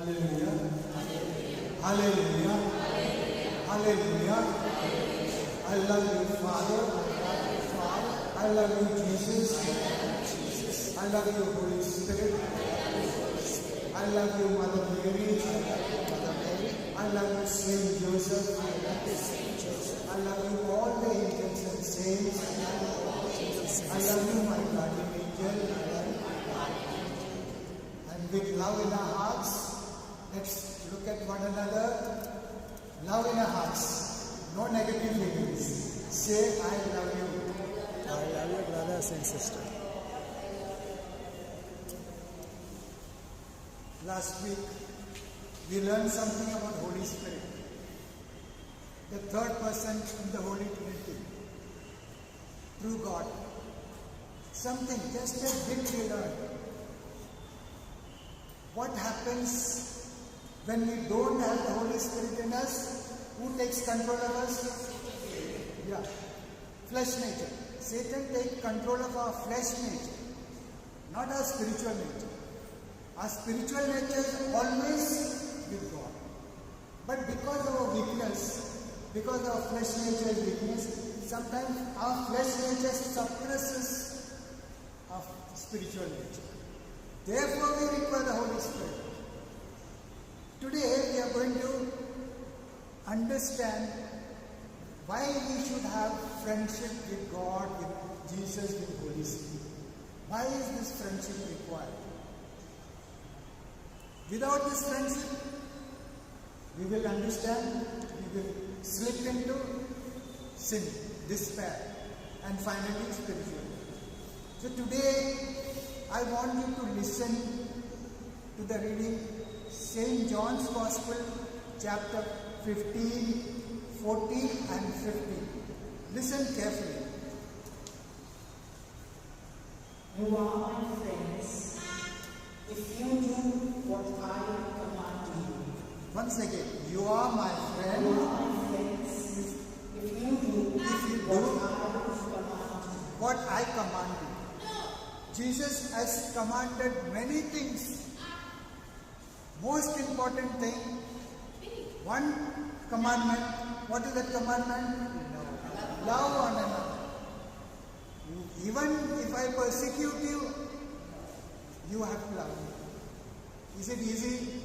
Hallelujah. Hallelujah. Hallelujah. I love you, Father. I love you, Jesus. I love you, Holy Spirit. I love you, Mother Mary. I love you, Saint Joseph. I love you, all the angels and saints. I love you, my guardian angel. And with love in our hearts, let's look at one another. Love in our hearts. No negative feelings. Say, I love you. I love you, brothers and sisters. Last week, we learned something about Holy Spirit. The third person in the Holy Trinity. Through God. Something, just a bit we learned. What happens when we don't have the Holy Spirit in us? Who takes control of us? Yeah. Flesh nature. Satan takes control of our flesh nature, not our spiritual nature. Our spiritual nature is always with God. But because of our weakness, because our flesh nature is weakness, sometimes our flesh nature suppresses our spiritual nature. Therefore, we require the Holy Spirit. Today, we are going to understand why we should have friendship with God, with Jesus, with the Holy Spirit. Why is this friendship required? Without this friendship, we will understand, we will slip into sin, despair, and finally spiritual. So today, I want you to listen to the reading, St. John's Gospel, chapter 15, 14 and 15. Listen carefully. You are my friends if you do what I command you. Once again, you are my friend. You are my friends if you do what I command you. Jesus has commanded many things. Most important thing, one commandment. What is that commandment? Love one another. Even if I persecute you, you have to love me. Is it easy?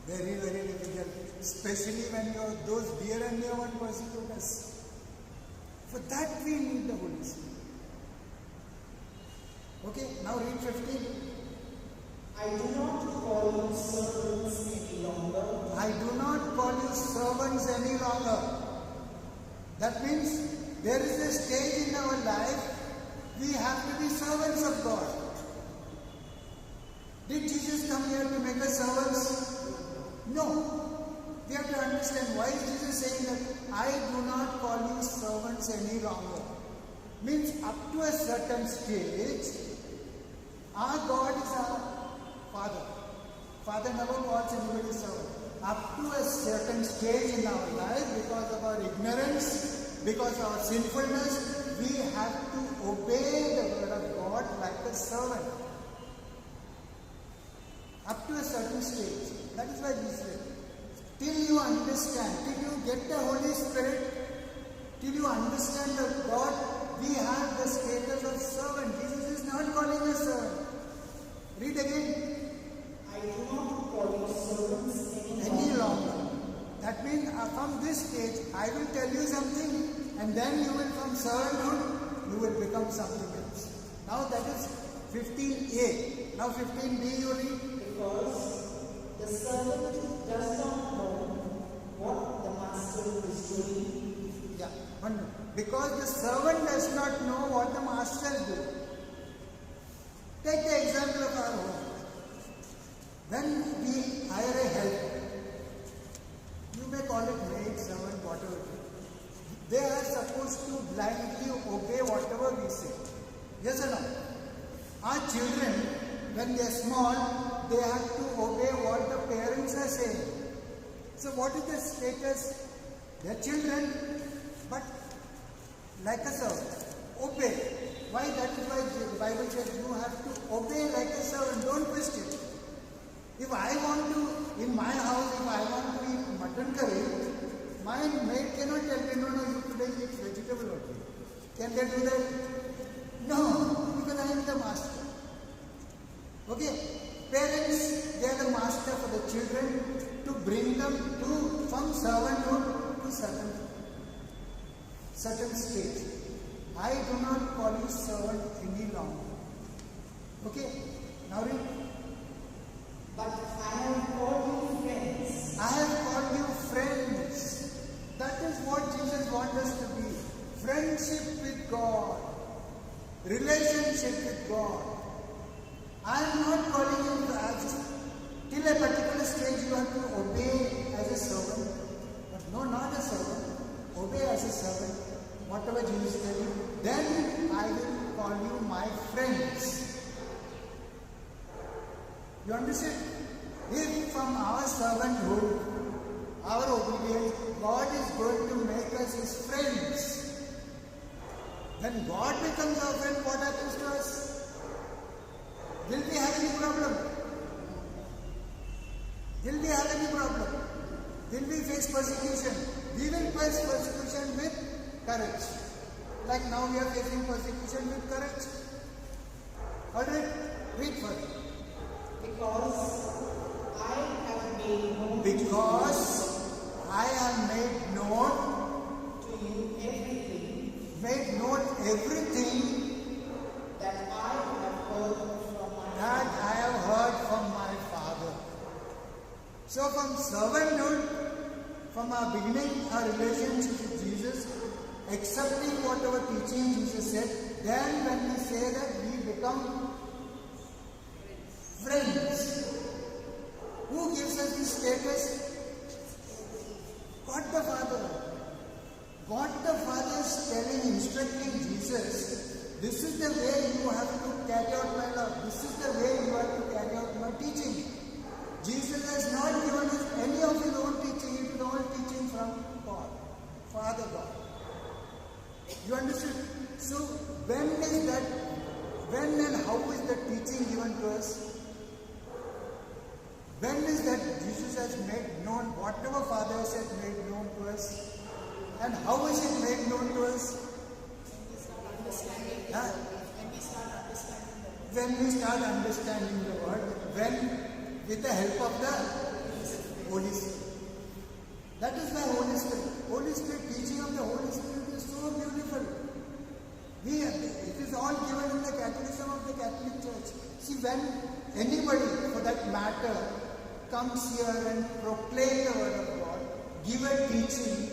Very, very difficult. Especially when those dear and near one persecute us. For that we need the Holy Spirit. Okay, now read 15. I do not call you servants any longer. I do not call you servants any longer. That means there is a stage in our life we have to be servants of God. Did Jesus come here to make us servants? No. We have to understand why is Jesus saying that I do not call you servants any longer. Means up to a certain stage, our God is our Father. Father never calls anybody servant. Up to a certain stage in our life, because of our ignorance, because of our sinfulness, we have to obey the word of God like a servant. Up to a certain stage. That is why Jesus said, till you understand, till you get the Holy Spirit, till you understand that God, we have the status of servant. Jesus is not calling us servant. Read again. I do not call you servants Any longer. That means from this stage, I will tell you something, and then you will, from servanthood, you will become something else. Now that is 15a. Now 15b you read. Because the servant does not know what the master is doing. Yeah, one minute. Because the servant does not know what the master is doing. Take the example of our home. When we hire a helper, you may call it maid, servant, whatever it is. They are supposed to blindly obey whatever we say. Yes or no? Our children, when they are small, they have to obey what the parents are saying. So what is the status? They are children, but like a servant. Obey. Why? That is why the Bible says you have to obey like a servant. Don't question. If I want to, in my house, if I want to eat mutton curry, my maid cannot tell me, no, you today eat vegetable only. Can they do that? No, because I am the master. Okay? Parents, they are the master for the children to bring them from servanthood to certain stage. I do not call you servant any longer. Okay? Now read. But I have called you friends. I have called you friends. That is what Jesus wants us to be. Friendship with God. Relationship with God. I am not calling you as till a particular stage you have to obey as a servant. But no, not a servant. Obey as a servant. Whatever Jesus tells you. Then I will call you my friends. You understand? If from our servanthood, our obedience, God is going to make us His friends. When God becomes our friend, what happens to us? Will we have any problem? Will we have any problem? Will we face persecution? We will face persecution with courage. Like now we are facing persecution with courage. Alright? Read further. Because I have made known to you everything made known everything that I have heard from my that I have heard from my Father. So from servanthood, from our beginning, our relationship with Jesus, accepting whatever teaching Jesus said, then when we say that we become friends. Who gives us this status? God the Father. God the Father is telling, instructing Jesus, this is the way you have to carry out my love. This is the way you have to carry out my teaching. Jesus has not given us any of his own teaching. It is all teaching from God, Father God. You understand? So when and how is the teaching given to us? When is that Jesus has made known whatever Father has made known to us? And how is it made known to us? When we start understanding the word, with the help of the Holy Spirit. That is why Holy Spirit. Holy Spirit, teaching of the Holy Spirit is so beautiful. It is all given in the Catechism of the Catholic Church. See, when anybody, for that matter, comes here and proclaim the word of God, give a teaching,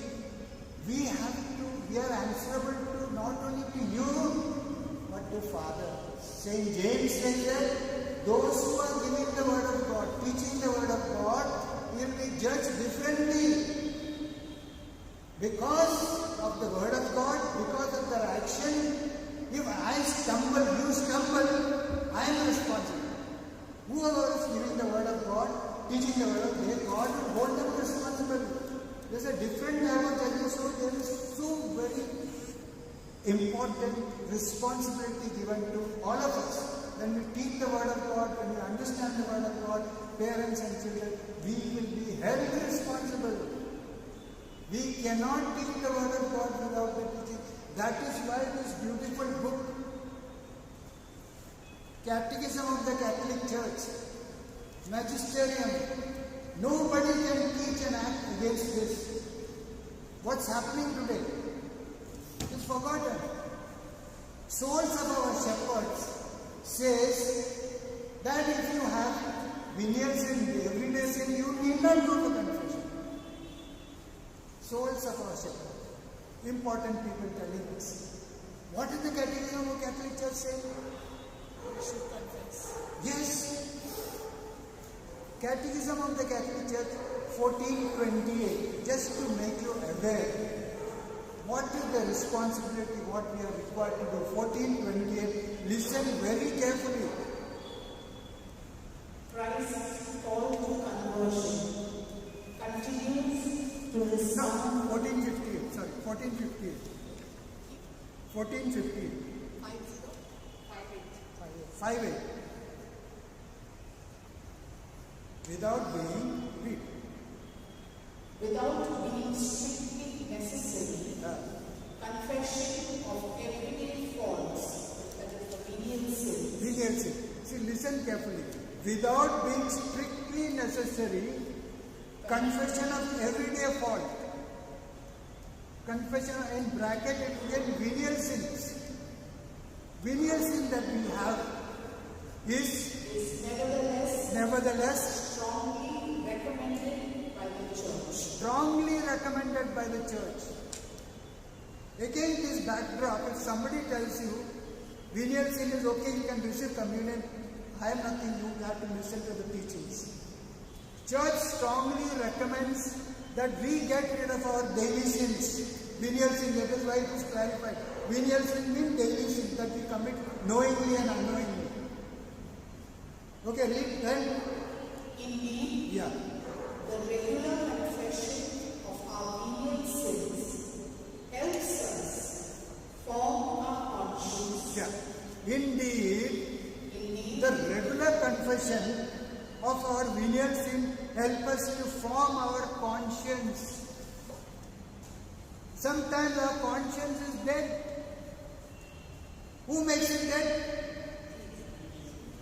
we are answerable to not only to you, but to Father. Saint James says that those who are giving the word of God, teaching the word of God, will be judged differently. Because of the word of God, because of their action, if I stumble, you stumble, I am responsible. Whoever is giving the word of God, teaching the word of God, God will hold them responsible. There is a different type of judgment, so there is so very important responsibility given to all of us. When we teach the word of God, when we understand the word of God, parents and children, we will be held responsible. We cannot teach the word of God without the teaching. That is why this beautiful book, Catechism of the Catholic Church, Magisterium, nobody can teach and act against this. What's happening today? It's forgotten. Souls of our shepherds says that if you have venial sin, everyday sin, you need not go to confession. Souls of our shepherds. Important people telling us. What is the Catechism of Catholic Church saying? You should confess. Yes. Catechism of the Catholic Church 1428. Just to make you aware. What is the responsibility, what we are required to do? 1428. Listen very carefully. Christ's call to conversion continues to his No, Son. 1458. Sorry, 1458. 1458. 58. Without being, read. Without being strictly necessary, confession of everyday faults, that is the venial sin. Venial sin. See, listen carefully. Without being strictly necessary, confession of everyday fault. Confession in bracket it will get venial sins. Venial sin that we have is nevertheless strongly recommended by the church. Strongly recommended by the church. Again, this backdrop, if somebody tells you venial sin is okay, you can receive communion, I am nothing, you have to listen to the teachings. Church strongly recommends that we get rid of our daily sins. Venial sin, that is why it is clarified. Venial sin means daily sin that we commit knowingly and unknowingly. Okay, read then. Indeed, Yeah. the regular confession of our venial sins helps us form our conscience. Yeah. Indeed, the regular confession of our venial sin help us to form our conscience. Sometimes our conscience is dead. Who makes it dead?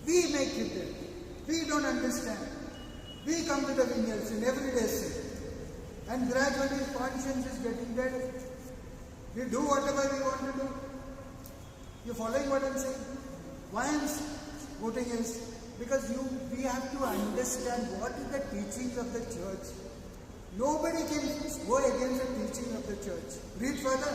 We make it dead. We don't understand. We come to the venial sin, everyday sin. And gradually conscience is getting dead. We do whatever we want to do. You following what I'm saying? Why I'm quoting is because we have to understand what is the teachings of the church. Nobody can go against the teaching of the church. Read further.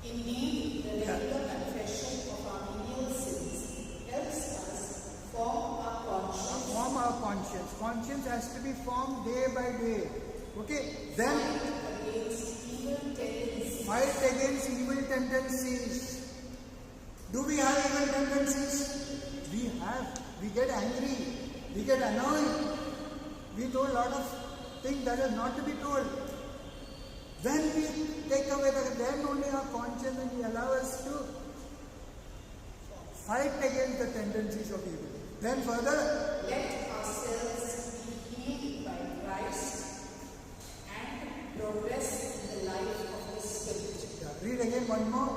Indeed, the regular confession of our venial sins helps us form our conscience. Form our conscience. Conscience has to be formed day by day. Okay? Then fight against evil tendencies. Do we have evil tendencies? We have. We get angry. We get annoyed. We do a lot of things that are not to be told. When we take away then only our conscience and we allow us to fight against the tendencies of evil. Then further, let ourselves be healed by Christ and progress in the life of the Spirit. Yeah, read again one more.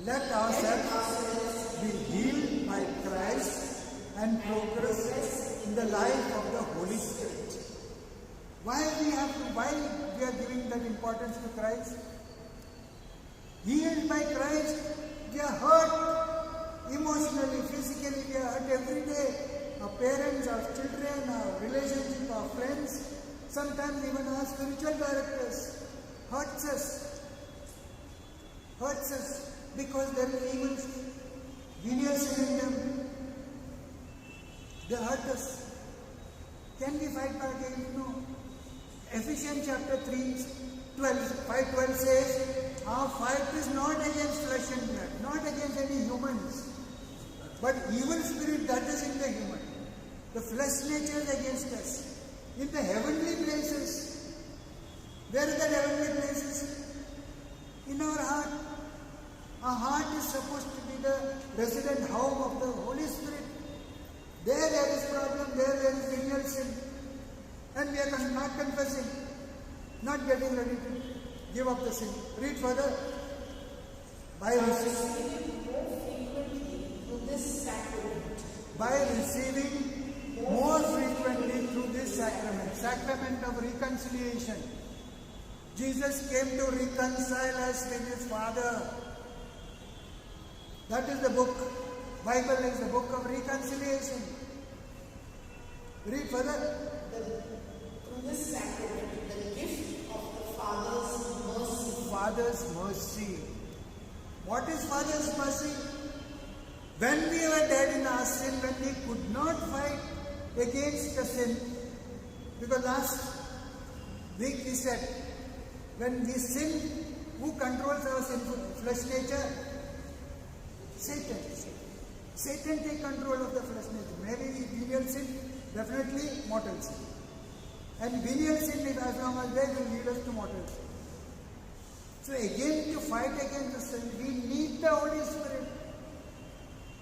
Let ourselves be healed by Christ and progress in the life of the Holy Spirit. Why we are giving that importance to Christ? Healed by Christ, we are hurt emotionally, physically, we are hurt every day. Our parents, our children, our relationship, our friends, sometimes even our spiritual directors hurts us because there is evil, venial sin in them. They hurt us. Can we fight back against? No. Ephesians chapter 5:12 says, our fight is not against flesh and blood, not against any humans, but evil spirit that is in the human. The flesh nature is against us. In the heavenly places, where are the heavenly places? In our heart. Our heart is supposed to be the resident home of the Holy Spirit. There is problem, there is venial sin. And we are not confessing, not getting ready to give up the sin. Read further. By receiving more frequently through this sacrament of reconciliation. Jesus came to reconcile us with His Father. That is the book. Bible is the book of reconciliation. Read further. Through this sacrament, the gift of the Father's mercy. Father's mercy. What is Father's mercy? When we were dead in our sin, when we could not fight against the sin, because last week we said, when we sin, who controls our sinful flesh nature? Satan. Satan takes control of the flesh nature. Maybe venial sin, definitely mortal sin. And venial sin, as long as they will lead us to mortal sin. So again, to fight against the sin, we need the Holy Spirit.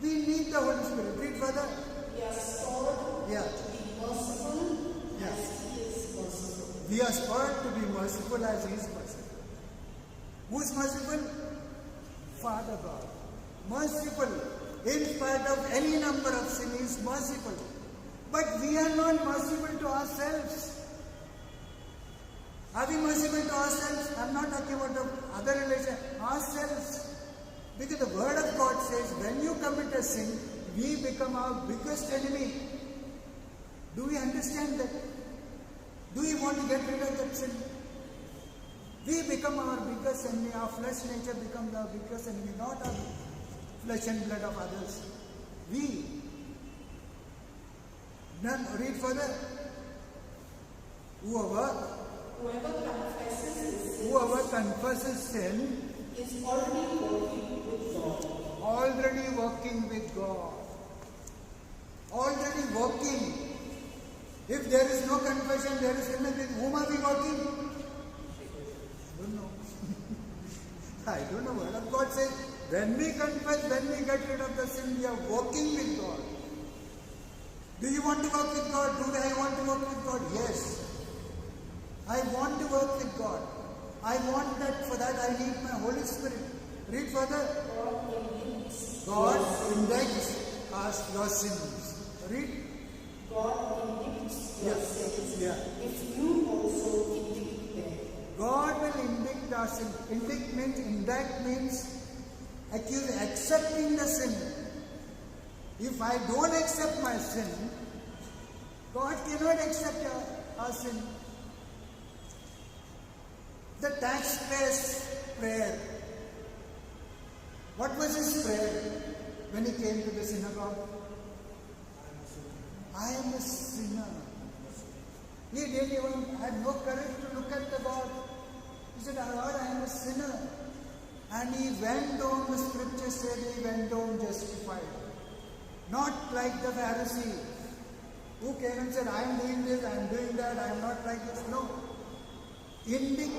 We need the Holy Spirit. Read further. we are spurred Yeah. to be merciful Yeah. as He is merciful. We are spurred to be merciful as He is merciful. Who's merciful? Father God. Merciful. In spite of any number of sin, He is merciful. But we are not merciful to ourselves. Are we merciful to ourselves? I'm not talking about the other relation. Ourselves. Because the Word of God says, when you commit a sin, we become our biggest enemy. Do we understand that? Do we want to get rid of that sin? We become our biggest enemy. Our flesh nature becomes our biggest enemy, not our flesh and blood of others. We. Now read further. Whoever confesses sin is already working with God. Already working with God. Already working. If there is no confession, there is sin. With whom are we working? I don't know. I don't know. Word of God says, when we confess, when we get rid of the sin, we are working with God. Do you want to work with God? Do I want to work with God? Yes. I want to work with God. I want that. For that I need my Holy Spirit. Read further. God indicts your sins. Read. God indicts your sins. Yeah. If you also indict them. God will indict our sin. Indict means accepting the sin. If I don't accept my sin, God cannot accept our sin. The taxpayer's prayer. What was his prayer when he came to the synagogue? I am a sinner. He didn't even had no courage to look at the God. He said, Lord, I am a sinner. And he went on, the scripture said he went on justified. Not like the Pharisee who came and said, I am doing this, I am doing that, I am not like this. No. Indict,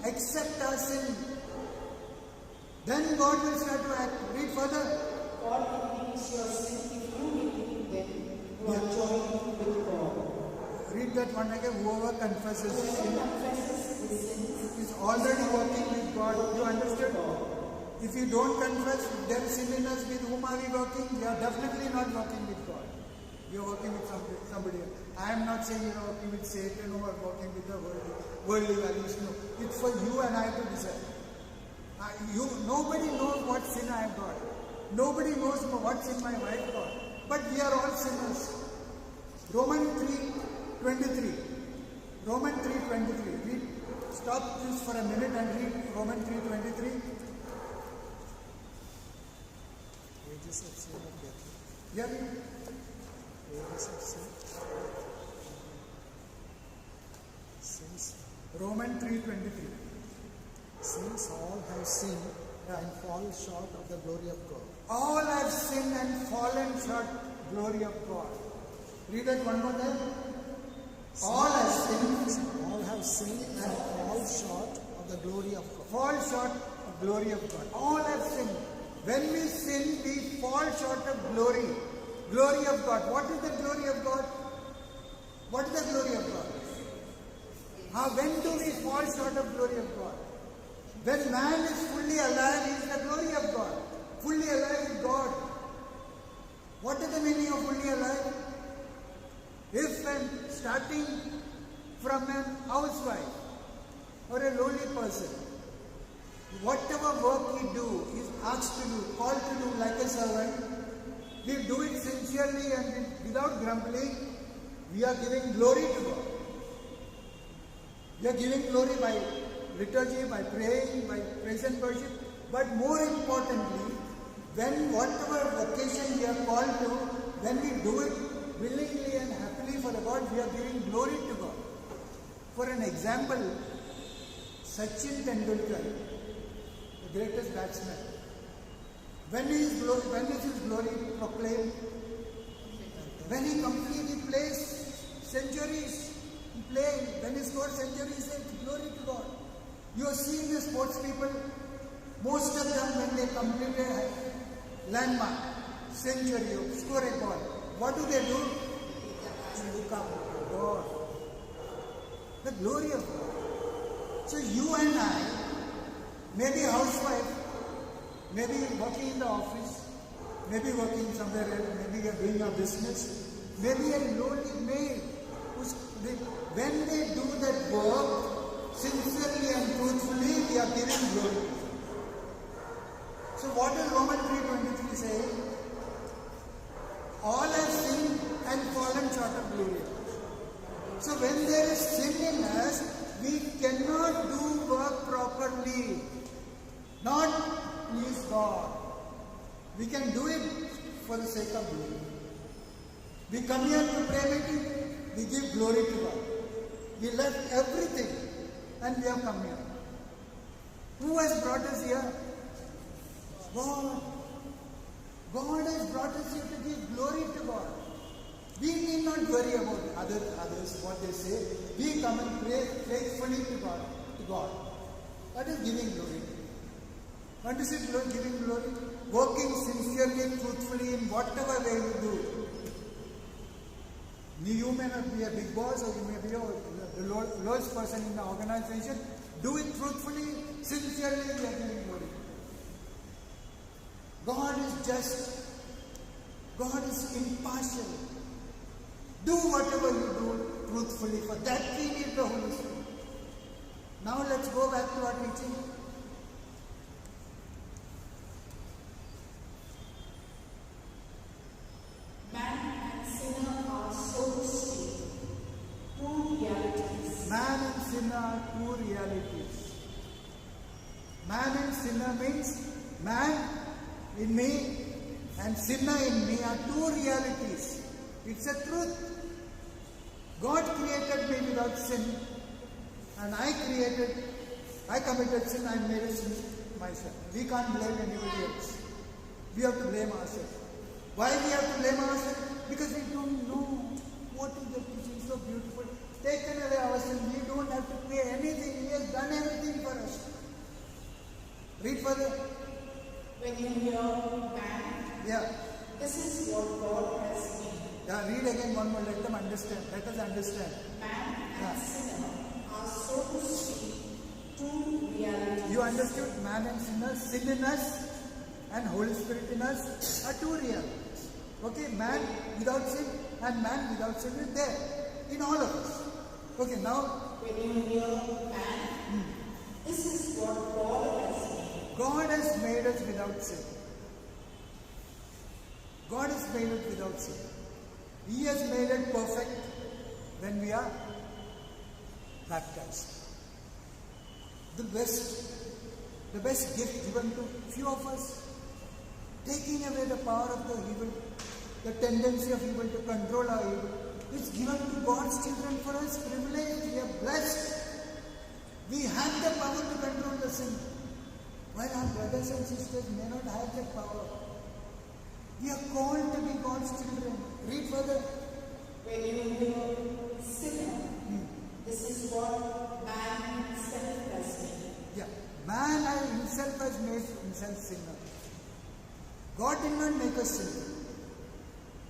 accept our sin. Then God will start to act. Read further. God indicts your sin. If you indict them, you are joined with God. Read that one again. Whoever confesses sin Confesses his sins is already working with God. You understood? If you don't confess, if there is sin in us, with whom are we working? We are definitely not working with God. We are working with somebody else. I am not saying you are working with Satan or working with the worldly values. No. It's for you and I to decide. Nobody knows what sin I have got. Nobody knows what sin my wife got. But we are all sinners. Romans 3:23. Romans 3:23. Read. Stop this for a minute and read Romans 3:23. Wages of sin of death. Yeah, read. Wages of sin. Since Romans 3:23. Since all have sinned and fall short of the glory of God. All have sinned and fallen short glory of God. Read that one more time. All have sinned. All have sinned and fall short of the glory of God. Fall short of glory of God. All have sinned. When we sin, we fall short of glory. Glory of God. What is the glory of God? What is the glory of God? When do we fall short of glory of God? When man is fully alive, he is the glory of God. Fully alive with God. What is the meaning of fully alive? If starting from a housewife or a lowly person, whatever work we do is asked to do, called to do like a servant, we do it sincerely and without grumbling, we are giving glory to God. We are giving glory by liturgy, by praying, by praise and worship. But more importantly, when whatever vocation we are called to, when we do it willingly and happily for the God, we are giving glory to God. For an example, Sachin Tendulkar, the greatest batsman, when is his glory proclaimed? When he completely plays centuries, when he scores centuries, it's glory to God. You are seeing the sports people, most of them when they complete a landmark, century, or score a ball, what do? They look up to God. The glory of God. So you and I, maybe housewife, maybe working in the office, maybe working somewhere else, maybe you are doing a business, maybe a lowly maid, when they do that work sincerely and truthfully, we are giving glory. So what does Romans 3:23 say? All have sinned and fallen short of glory. So when there is sin in us, we cannot do work properly, not please God. We can do it for the sake of doing it. We come here to pray meeting, we give glory to God. We left everything and we have come here. Who has brought us here? God. God has brought us here to give glory to God. We need not worry about others, what they say. We come and pray faithfully to God. That is giving glory. What is it, giving glory? Working sincerely, truthfully in whatever way you do. You may not be a big boss or you may be the lowest person in the organization. Do it truthfully, sincerely, you are giving glory. God is just. God is impartial. Do whatever you do truthfully. For that we need the Holy Spirit. Now let's go back to our teaching. Man and sinner are so distinct, two realities. Man and sinner are two realities. Man and sinner means man in me and sinner in me are two realities. It's a truth. God created me without sin, and I committed sin, I made a sin myself. We can't blame anybody else. We have to blame ourselves. Why we have to blame ourselves? Because we don't know what is the teaching so beautiful. Taken away our sin, we don't have to pay anything. He has done everything for us. Read further. When you hear man, Yeah. this is what God has made. Yeah, read again one more. Let them understand. Let us understand. Man and sinner are so to speak two realities. You understood? Man and sinner, sin in us and Holy Spirit in us are two realities. Okay, man without sin and man without sin is there in all of us. Okay, now When you hear man, this is what God has made. God has made us without sin. God has made us without sin. He has made it perfect when we are baptized. The best gift given to few of us, taking away the power of the evil, the tendency of evil to control our evil, is given to God's children for us. Privilege, we are blessed. We have the power to control the sin, while our brothers and sisters may not have that power. We are called to be God's children. Read further. When you hear sinner, this is what man himself has made. Yeah. Man himself has made himself sinner. God did not make us sinner.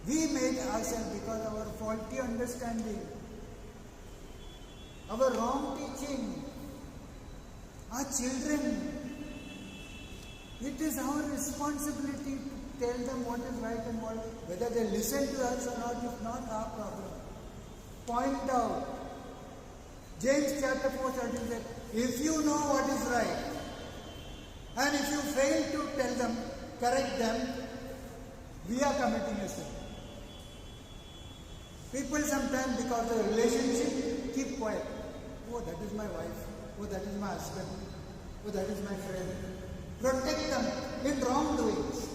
We made ourselves because of our faulty understanding, our wrong teaching, our children. It is our responsibility to tell them what is right and what, whether they listen to us or not, is not our problem. Point out. James chapter 4:13 says, if you know what is right, and if you fail to tell them, correct them, we are committing a sin. People sometimes, because of the relationship, keep quiet. Oh, that is my wife. Oh, that is my husband. Oh, that is my friend. Protect them in wrongdoings.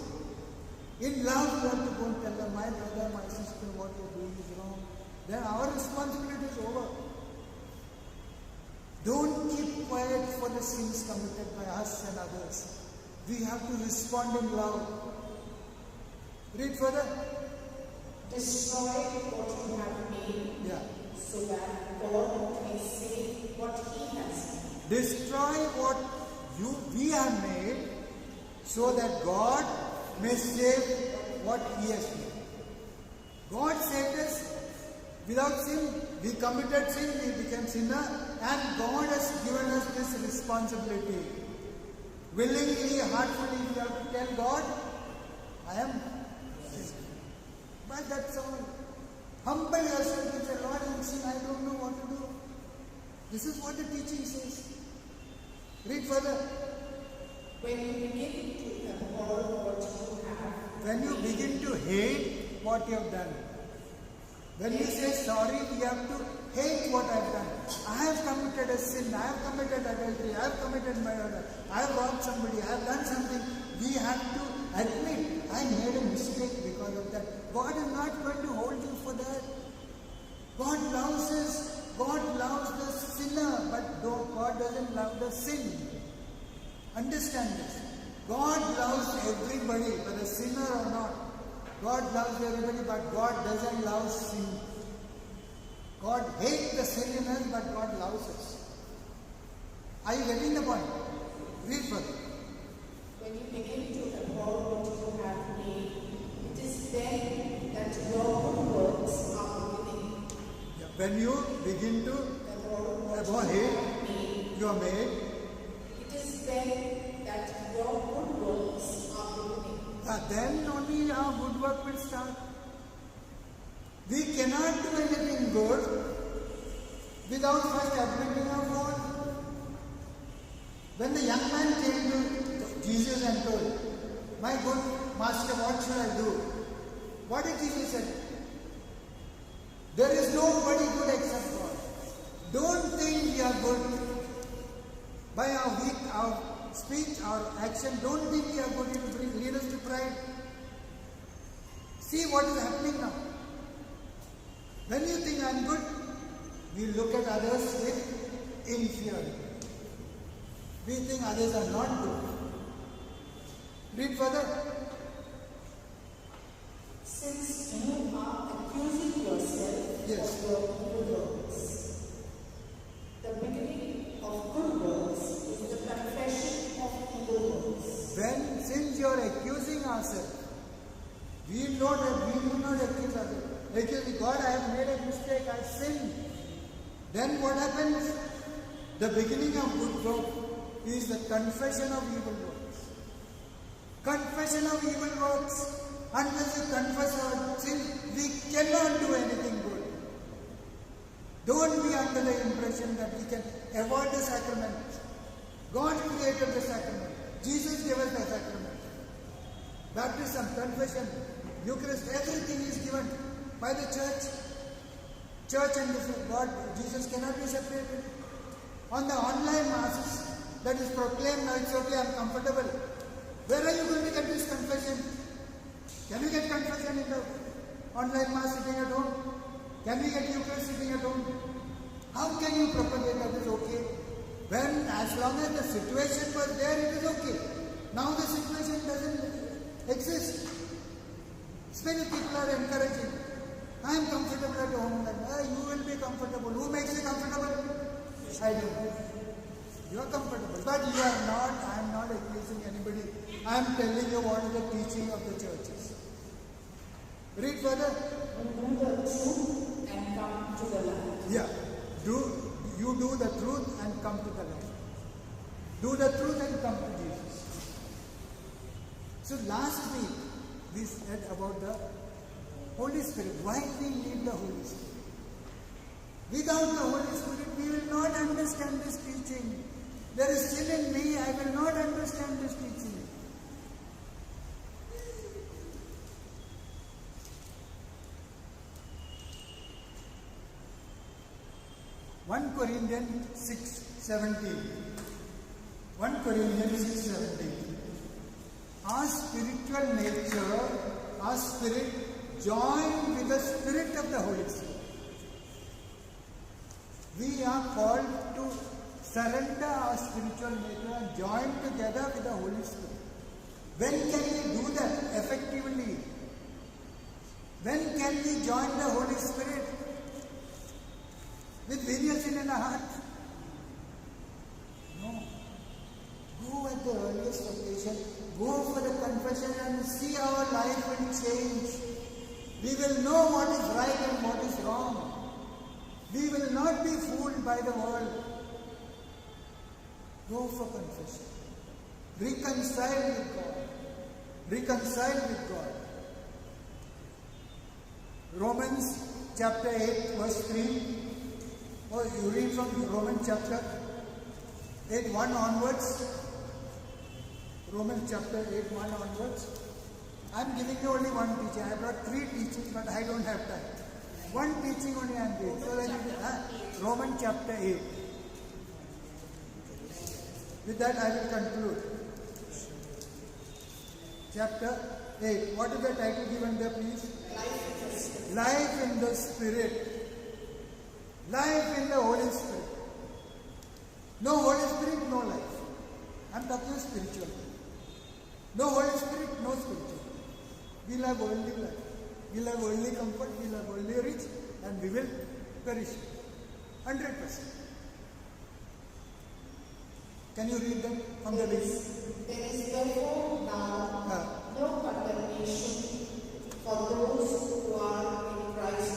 In love, you have to go and tell them, my brother, my sister, what you are doing is wrong. Then our responsibility is over. Don't keep quiet for the sins committed by us and others. We have to respond in love. Read further. Destroy what you have made, Yeah. so that God may save what He has made. Destroy what we have made, so that God may save what He has made. God saved us without sin. We committed sin, we became sinner, and God has given us this responsibility. Willingly, heartfully, we have to tell God, I am sin. But that's all. Humble yourself and say, Lord, in sin, I don't know what to do. This is what the teaching says. Read further. When you begin to abhor what you have, When you begin to hate what you have done. When you say sorry, you have to hate what I have done. I have committed a sin, I have committed adultery, I have committed murder, I have robbed somebody, I have done something. We have to admit, I made a mistake because of that. God is not going to hold you for that. God loves us. God loves the sinner, but God doesn't love the sin. Understand this. God loves everybody, whether sinner or not. God loves everybody, but God doesn't love sin. God hates the sin in us, but God loves us. Are you getting the point? Read further. when you begin to abhor what you have made, it is then that your good works are beginning. When you begin to abhor hate you are made, It is then that your good works are beginning. then only our good work will start. We cannot do anything good without first admitting our fault. When the young man came to Jesus and told, my good master, what should I do? What did Jesus say? There is nobody good except God. Don't think we are good by our speech, our action. Don't think we are good. It will lead us to pride. See what is happening now. When you think I am good, we look at others with inferiority. We think others are not good. Read further. Since you are accusing yourself Yes. of your evil works, the beginning of good works is the confession of evil works. Since you are accusing ourselves, we do not accuse ourselves. Accuse God, I have made a mistake, I sinned. Then what happens? The beginning of good work is the confession of evil works. Confession of evil works. Unless we confess our sin, we cannot do anything good. Don't be under the impression that we can avoid the sacrament. God created the sacrament. Jesus gave us the sacrament. Baptism, confession, Eucharist, everything is given by the church. Church and God, Jesus cannot be separated. On the online masses that is proclaimed, now it's okay, I'm comfortable. Where are you going to get this confession? Can you get confession in the online mass sitting at home? Can we get Eucharist sitting at home? How can you propagate that it's okay? When, as long as the situation was there, it is okay. Now the situation doesn't exist. Many people are encouraging. I am comfortable at home. You will be comfortable. Who makes you comfortable? I don't know. You are comfortable. But you are not. I am not accusing anybody. I am telling you what is the teaching of the churches. Read further. Do the truth and come to the light. Yeah. You do the truth and come to the light. Do the truth and come to Jesus. So last week we said about the Holy Spirit. Why we need the Holy Spirit? Without the Holy Spirit, we will not understand this teaching. There is still in me, I will not understand this teaching. 1 Corinthians 6:17. 1 Corinthians 6:17. Our spiritual nature, our spirit, joined with the spirit of the Holy Spirit. We are called to surrender our spiritual nature and join together with the Holy Spirit. When can we do that effectively? When can we join the Holy Spirit? With venial sin in the heart? No. Go at the earliest occasion. Go for the confession and see our life will change. We will know what is right and what is wrong. We will not be fooled by the world. Go for confession. Reconcile with God. Reconcile with God. Romans chapter 8 verse 3. Or you read from Romans chapter 8 1 onwards. Romans chapter 8 1 onwards. I am giving you only one teaching. I have brought 3 teachings, but I don't have time. One teaching only I am giving. So Romans chapter 8. With that I will conclude. Chapter 8. What is the title given there, please? Life in the Spirit. Life in the Holy Spirit. No Holy Spirit, no life. I am talking spiritual. No Holy Spirit, no spiritual. We will have worldly life. We will have worldly comfort, we will have worldly rich, and we will perish. 100%. Can you read them from the beginning? There is therefore now no condemnation for those who are in Christ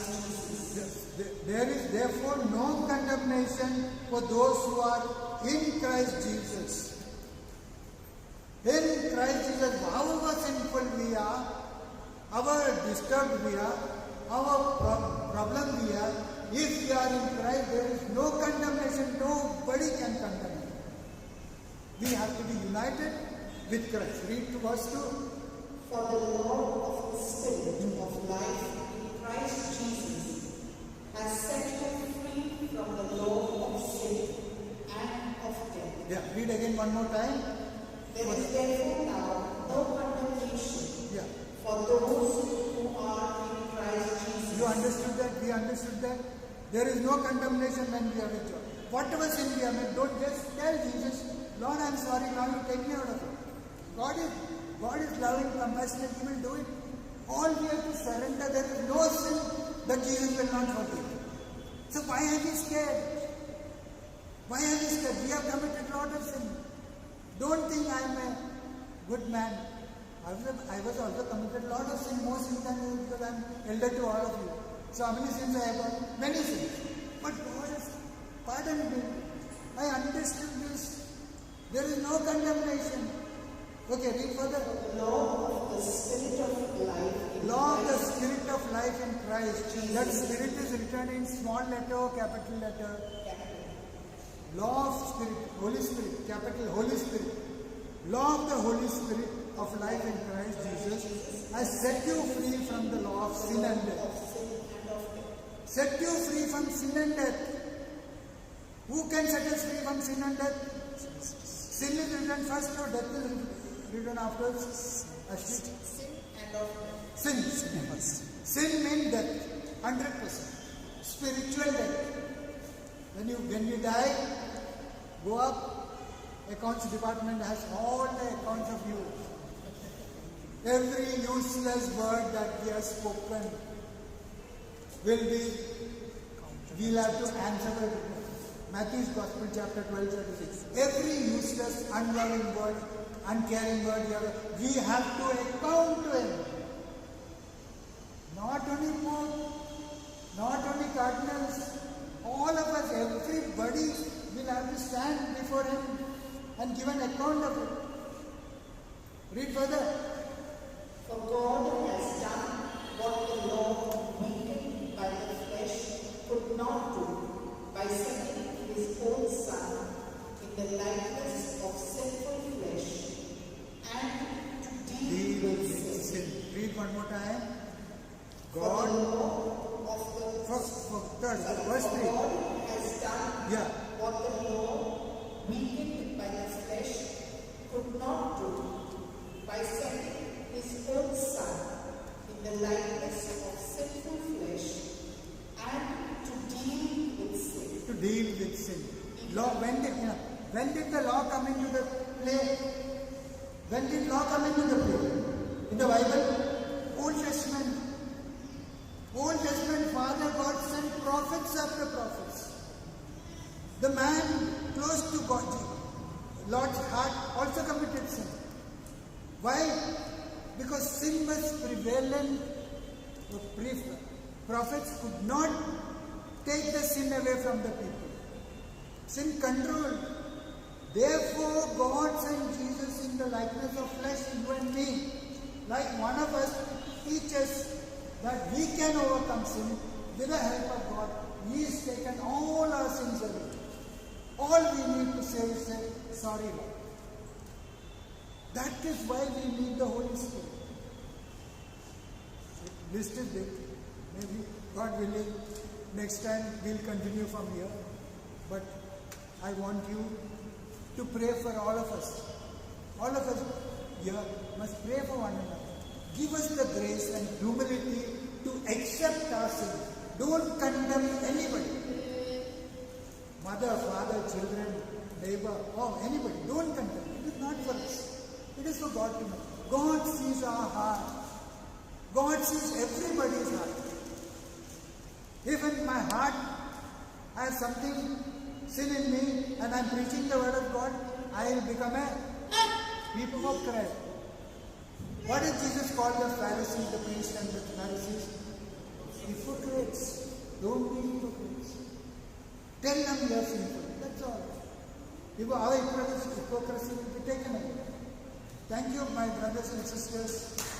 Jesus. There is therefore no condemnation for those who are in Christ Jesus. In Christ Jesus, however sinful we are, however disturbed we are, our problem we are, if we are in Christ, there is no condemnation, nobody can condemn us. We have to be united with Christ. Read to verse 2. For the law of the Spirit of life in Christ Jesus has set you free from the law of sin and of death. Yeah, read again one more time. There is therefore now no condemnation Yeah. for those who are in Christ Jesus. You understood that? We understood that? There is no condemnation when we are with God. Whatever sin we have made, don't just tell Jesus, Lord, I am sorry, Lord, you take me out of it. God is loving, compassionate, He will do it. All we have to surrender. There is no sin that Jesus will not forgive. So why are we scared? Why are we scared? We have committed a lot of sin. Don't think I am a good man. I was also committed a lot of sin, more sin than you, because I am elder to all of you. So how many sins I have got? Many sins. But God has pardoned me. I understood this. There is no condemnation. Okay, read further. Law of the Spirit of life. Law of the Spirit of life in Christ. That Spirit is written in small letter or capital letter. Law of Spirit, Holy Spirit, capital Holy Spirit. Law of the Holy Spirit of life in Christ Jesus has set you free from the law of sin and death. Set you free from sin and death. Who can set us free from sin and death? Sin is written first or death is written afterwards? Sin and of death. Sin. Sin means death. 100%. Spiritual death. When you die, go up, accounts department has all the accounts of you. Every useless word that we have spoken we'll have to answer the Matthew's Gospel chapter 12:36. Every useless, unloving word, uncaring word, we have to account to Him. Not only Pope, not only cardinals, all of us, everybody will have to stand before Him and give an account of it. Read further. For God has done what the law, weakened by the flesh, could not do, by sending His own Son in the likeness of sinful flesh, and to deal with sin. Read one more time. For God, the law of the verse 3. God has done Yeah. what the law, weakened by the flesh, could not do, by sending His own Son in the likeness of sinful flesh, and to deal with sin. To deal with sin. Law, when did the law come into the play? When did law come into the play? In the Bible? Old Testament. Old Testament, Father God sent prophets after prophets. The man close to God, Lord's heart, also committed sin. Why? Because sin was prevalent The prophets could not take the sin away from the people. Sin controlled. Therefore, God sent Jesus in the likeness of flesh, you and me. Like one of us, teach us that we can overcome sin with the help of God. He has taken all our sins away. All we need to say is say, sorry Lord. That is why we need the Holy Spirit. Listed it. Maybe, God willing, next time we'll continue from here. But I want you to pray for all of us. All of us here must pray for one another. Give us the grace and humility to accept our sin. Don't condemn anybody. Mother, father, children, neighbor, or anybody. Don't condemn. It is not for us. It is for God to know. God sees our heart. God sees everybody's heart. If in my heart I have something, sin in me, and I am preaching the word of God, I will become a hypocrite. What did Jesus call the Pharisees, the priests and the Pharisees? Hypocrites. Don't be hypocrites. Tell them you are sinful. That's all. If our hypocrisy will be taken away. Thank you, my brothers and sisters.